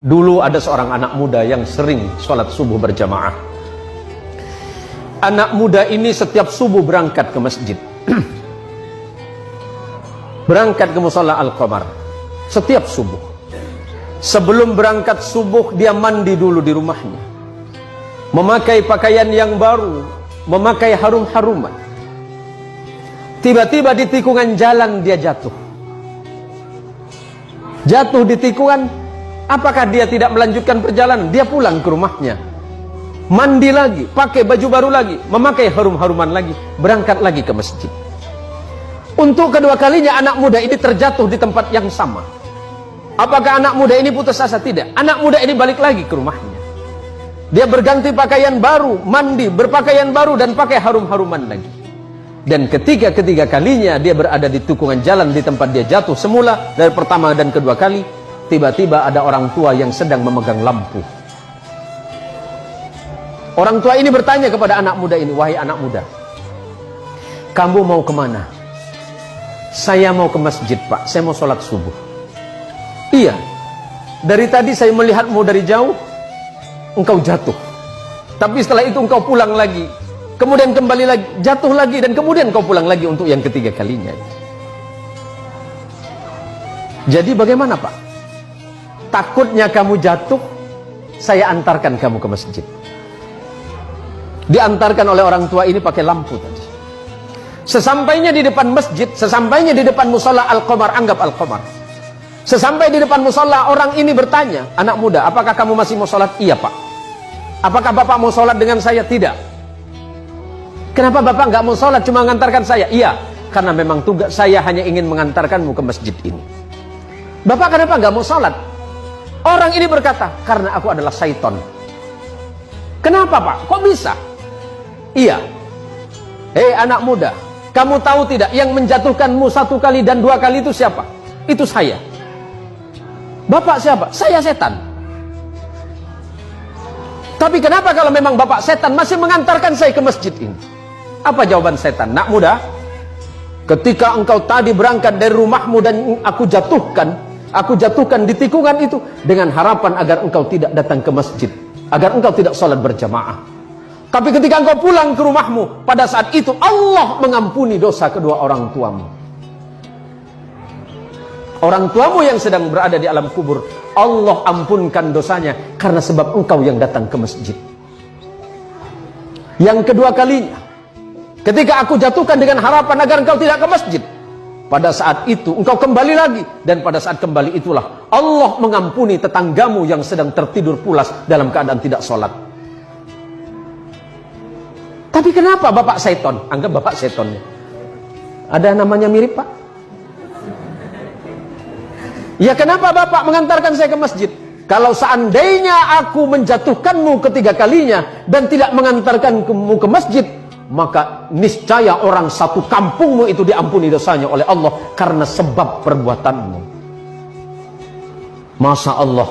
Dulu ada seorang anak muda yang sering sholat subuh berjamaah. Anak muda ini setiap subuh berangkat ke masjid. Berangkat ke mushola Al-Qamar setiap subuh. Sebelum berangkat subuh dia mandi dulu di rumahnya, memakai pakaian yang baru, memakai harum-haruman. Tiba-tiba di tikungan jalan dia jatuh. Jatuh di tikungan. Apakah dia tidak melanjutkan perjalanan? Dia pulang ke rumahnya, mandi lagi, pakai baju baru lagi, memakai harum-haruman lagi, berangkat lagi ke masjid. Untuk kedua kalinya anak muda ini terjatuh di tempat yang sama. Apakah anak muda ini putus asa? Tidak. Anak muda ini balik lagi ke rumahnya. Dia berganti pakaian baru, mandi, berpakaian baru, dan pakai harum-haruman lagi. Dan ketiga kalinya dia berada di tikungan jalan di tempat dia jatuh semula dari pertama dan kedua kali. Tiba-tiba ada orang tua yang sedang memegang lampu. Orang tua ini bertanya kepada anak muda ini, "Wahai anak muda, kamu mau kemana?" "Saya mau ke masjid, Pak. Saya mau sholat subuh." "Iya, dari tadi saya melihatmu dari jauh, engkau jatuh. Tapi setelah itu engkau pulang lagi, kemudian kembali lagi, jatuh lagi, dan kemudian engkau pulang lagi untuk yang ketiga kalinya. Jadi bagaimana, Pak? Takutnya kamu jatuh, saya antarkan kamu ke masjid." Diantarkan oleh orang tua ini pakai lampu tadi. Sesampainya di depan masjid, sesampainya di depan mushola Al-Qamar, anggap Al-Qamar. Sesampai di depan mushola, orang ini bertanya, "Anak muda, apakah kamu masih mau sholat?" "Iya, Pak." "Apakah Bapak mau sholat dengan saya?" "Tidak." "Kenapa Bapak nggak mau sholat, cuma mengantarkan saya?" "Iya, karena memang tugas saya hanya ingin mengantarkanmu ke masjid ini." "Bapak kenapa nggak mau sholat?" Orang ini berkata, "Karena aku adalah syaitan." "Kenapa, Pak? Kok bisa?" "Iya. Hei anak muda, kamu tahu tidak yang menjatuhkanmu 1 kali dan 2 kali itu siapa? Itu saya." "Bapak siapa?" "Saya setan." "Tapi kenapa kalau memang Bapak setan masih mengantarkan saya ke masjid ini?" Apa jawaban setan? "Nak muda, ketika engkau tadi berangkat dari rumahmu dan aku jatuhkan di tikungan itu dengan harapan agar engkau tidak datang ke masjid, agar engkau tidak sholat berjamaah. Tapi ketika engkau pulang ke rumahmu, pada saat itu Allah mengampuni dosa kedua orang tuamu. Orang tuamu yang sedang berada di alam kubur, Allah ampunkan dosanya karena sebab engkau yang datang ke masjid. Yang kedua kalinya, ketika aku jatuhkan dengan harapan agar engkau tidak ke masjid, pada saat itu engkau kembali lagi, dan pada saat kembali itulah Allah mengampuni tetanggamu yang sedang tertidur pulas dalam keadaan tidak sholat." "Tapi kenapa Bapak seton?" Anggap Bapak setonnya. "Ada namanya mirip, Pak." "Ya kenapa Bapak mengantarkan saya ke masjid?" "Kalau seandainya aku menjatuhkanmu ketiga kalinya dan tidak mengantarkanmu ke masjid, maka niscaya orang satu kampungmu itu diampuni dosanya oleh Allah karena sebab perbuatanmu." Masya Allah,